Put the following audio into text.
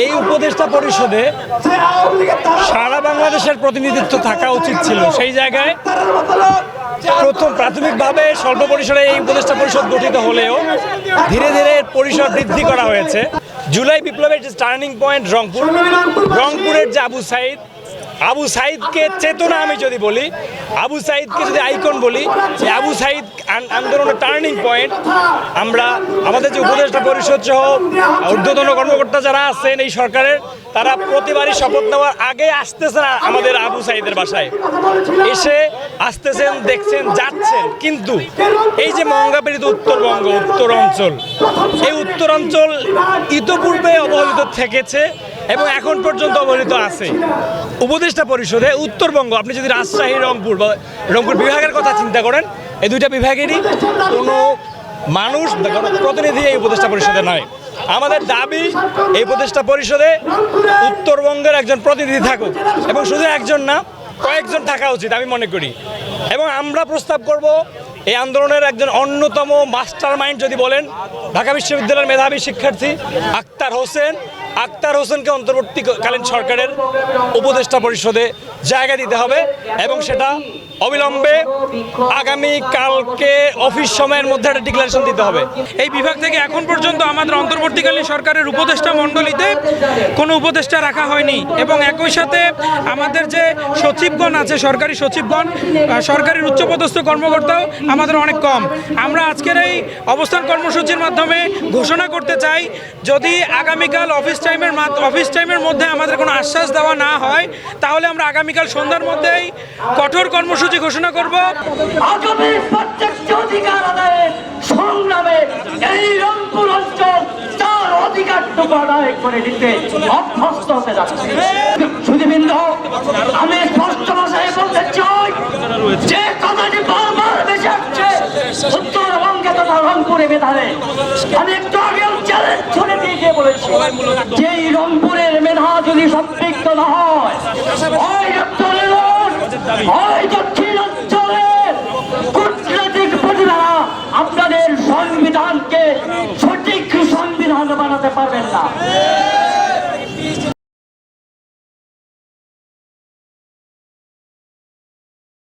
এই উপদেষ্টা পরিষদে সারা বাংলাদেশের প্রতিনিধিত্ব থাকা উচিত ছিল। সেই জায়গায় প্রাথমিকভাবে স্বল্প পরিসরে এই উপদেষ্টা পরিষদ গঠিত হলেও ধীরে ধীরে পরিসর বৃদ্ধি করা হয়েছে। জুলাই বিপ্লবের যে টার্নিং পয়েন্ট রংপুরের যে আবু সাইদকে চেতনা, আমি যদি বলি আবু সাইদকে যদি আইকন বলি, যে আবু সাইদ আন্দোলনের টার্নিং পয়েন্ট। আমরা আমাদের যে উপদেষ্টা পরিষদ সহ ঊর্ধ্বতন কর্মকর্তা যারা আছেন এই সরকারের, তারা প্রতিবারই শপথ নেওয়ার আগে আসতেছেন আমাদের আবু সাইদের বাসায়, এসে আসতেছেন, দেখছেন, যাচ্ছেন। কিন্তু এই যে মঙ্গাপীড়িত উত্তরবঙ্গ, উত্তরাঞ্চল, এই উত্তরাঞ্চল ইতোপূর্বে অবহেলিত থেকেছে এবং এখন পর্যন্ত অবহেলিত আছে। উপদেষ্টা পরিষদে উত্তরবঙ্গ, আপনি যদি রাজশাহী, রংপুর বিভাগের কথা চিন্তা করেন, এই দুইটা বিভাগেরই কোনো মানুষ প্রতিনিধি এই উপদেষ্টা পরিষদে নয়। আমাদের দাবি এই উপদেষ্টা পরিষদে উত্তরবঙ্গের একজন প্রতিনিধি থাকুক, এবং শুধু একজন না, কয়েকজন থাকা উচিত আমি মনে করি। এবং আমরা প্রস্তাব করব এই আন্দোলনের একজন অন্যতম মাস্টার মাইন্ড যদি বলেন, ঢাকা বিশ্ববিদ্যালয়ের মেধাবী শিক্ষার্থী আক্তার হোসেনকে অন্তর্বর্তীকালীন সরকারের উপদেষ্টা পরিষদে জায়গা দিতে হবে, এবং সেটা অবিলম্বে আগামী কালকে অফিস সময়ের মধ্যে একটা ডিক্লারেশন দিতে হবে। এই বিভাগ থেকে এখন পর্যন্ত আমাদের অন্তর্বর্তীকালীন সরকারের উপদেষ্টা মণ্ডলীতে কোনো উপদেষ্টা রাখা হয়নি, এবং একই সাথে আমাদের যে সচিবগণ আছে, সরকারি সচিবগণ, সরকারের উচ্চপদস্থ কর্মকর্তাও আমাদের অনেক কম। আমরা আজকের এই অবস্থান কর্মসূচির মাধ্যমে ঘোষণা করতে চাই, যদি আগামীকাল অফিস টাইমের মধ্যে আমাদের কোনো আশ্বাস দেওয়া না হয়, তাহলে আমরা আগামীকাল সন্ধ্যার মধ্যেই কঠোর কর্মসূচি ঘোষণা করব। আগামীর প্রত্যেকটি অধিকার আদায়ের সংগ্রামে এই রংপুর অঞ্চল তার অধিকারটুকু আদায় করে নিতে অভ্যস্ত হতে যাচ্ছে। সুধীবৃন্দ, আমি স্পষ্ট ভাষায় বলতে চাই, যে কথাটি বারবার ভেসে আসছে উত্তরবঙ্গে তথা রংপুরে মেধারে, আমি একটু আগেও চ্যালেঞ্জ ছুড়ে দিয়ে বলেছি, যে এই রংপুরের মেধা যদি সম্পৃক্ত না হয়, দক্ষিণাঞ্চলের কূটনৈতিক প্রতিভারা আপনাদের সংবিধানকে সঠিক সংবিধান বানাতে পারবেন না।